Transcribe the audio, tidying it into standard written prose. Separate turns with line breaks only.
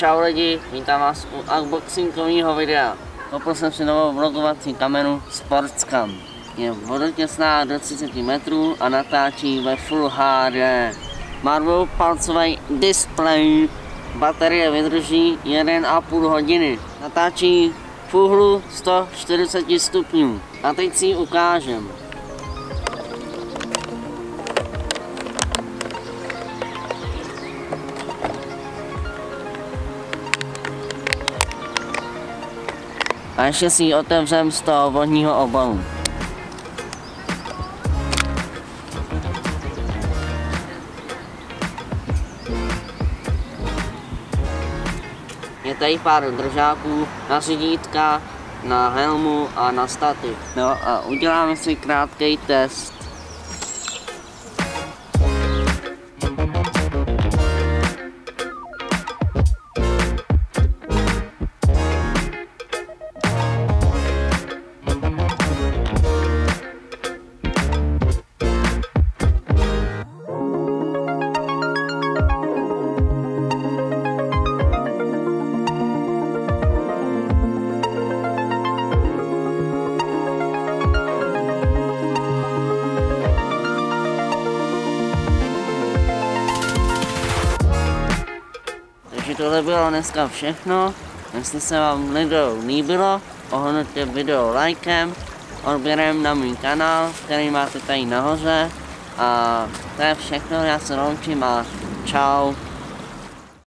Čau lidi, vítám vás u unboxingového videa. Koupil jsem si novou vlogovací kameru Sportscam. Je vodotěsná do 30 metrů a natáčí ve Full HD. Má dvoupalcový displej, baterie vydrží 1,5 hodiny. Natáčí v úhlu 140 stupňů. A teď si ji ukážem. A ještě si ji otevřem z toho vodního obalu. Je tady pár držáků na řídítka, na helmu a na stativ. No a uděláme si krátký test. Takže tohle bylo dneska všechno. Jestli se vám video líbilo, ohodnoťte video lajkem, odběrem na můj kanál, který máte tady nahoře. A to je všechno, já se loučím a čau.